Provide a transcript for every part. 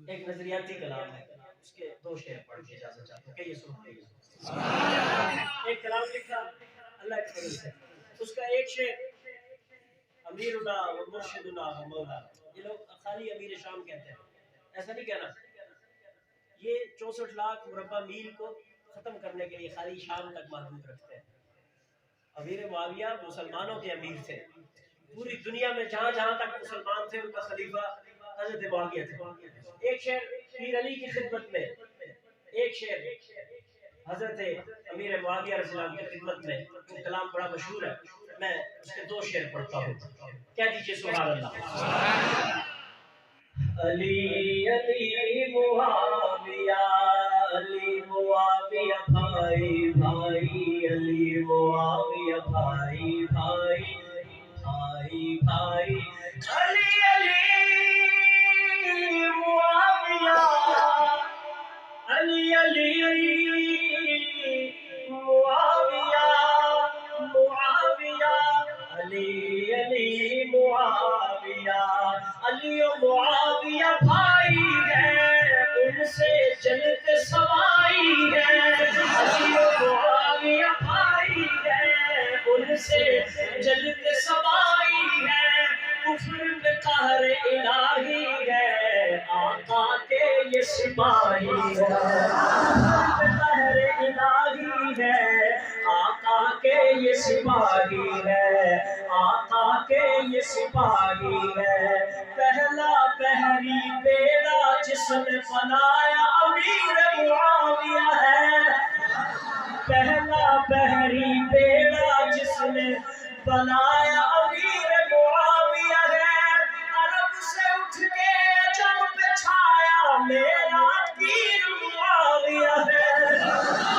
ایک نظریاتی کلام ہے، اس کے دو شعر پڑھ کے اجازت چاہتا ہوں کہ یہ سبحان اللہ۔ ایک کلام لکھا اللہ کے فضل سے، اس کا ایک شعر امیرنا و مرشدنا و مولانا، یہ لوگ خالی امیر شام کہتے ہیں، ایسا نہیں کہنا، یہ 64 لاکھ مربع میل کو ختم کرنے کے لیے خالی شام تک محدود رکھتے ہیں۔ امیر معاویہ مسلمانوں کے امیر تھے، پوری دنیا میں جہاں جہاں تک مسلمان تھے ان کا خلیفہ حضرت معاویہ تھے۔ ایک شعر پیر علی کی خدمت میں، ایک شعر حضرت امیر معاویہ رضی اللہ عنہ کی خدمت میں، وہ کلام بڑا مشہور ہے، میں اس کے دو شعر پڑھتا ہوں، کہہ دیجئے سبحان اللہ۔ علی علی معاویہ، علی معاویہ بھائی بھائی، علی معاویہ بھائی بھائی بھائی بھائی، علی علی معاویہ، علی علی معاویہ معاویہ، علی علی معاویہ، علی و معاویہ بھائی ہے، ان سے جنت سوائی ہے، علی و معاویہ بھائی ہے، ان سے جنت سوائی ہے، کفر میں قہر الہی ہے، آقا کے یہ سپاہی ہے، کفر میں قہر الہی ہے، آقا کے یہ سپاہی ہے، آقا کے یہ سپاہی ہے، پہلا پہری بیڑا جس نے بنایا امیر معاویہ ہے، پہلا پہری بیڑا جس نے بنایا امیر معاویہ ہے، عرب سے اٹھ کے عجم پہ چھایا میرا پیر معاویہ ہے،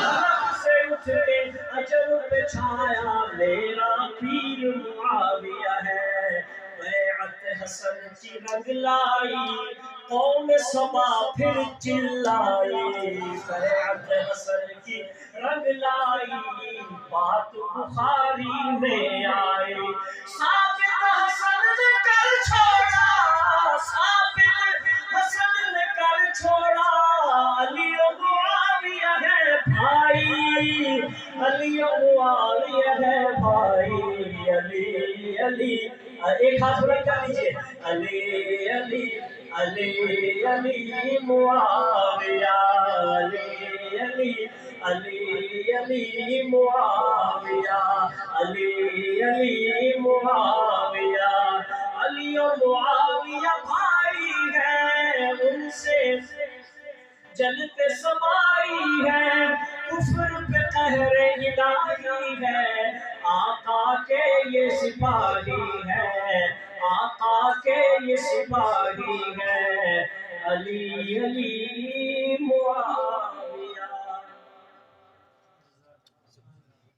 عرب سے اٹھ کے عجم پہ چھایا میرا پیر معاویہ ہے، بیعت حسن کی رنگ لائی قوم سبا پھر چلائی، بیعت حسن کی رنگ لائی بات بخاری میں آئی، ثابت حسن نے کر چھوڑا، ثابت حسن نے کر چھوڑا، علی و معاویہ ہے بھائی، علی و معاویہ ہے بھائی، علی علی، ایک ہاتھ بلند کر دیجئے، علی علی علی علی معاویہ، علی علی علی علی معاویہ، علی علی معاویہ، علی و معاویہ بھائی ہے، ان سے جنت سمائی ہے، کفر پہ قہر الہی ہے، آقا کے یہ سپاہی ہے، آقا کے یہ سپاہی ہے، علی علی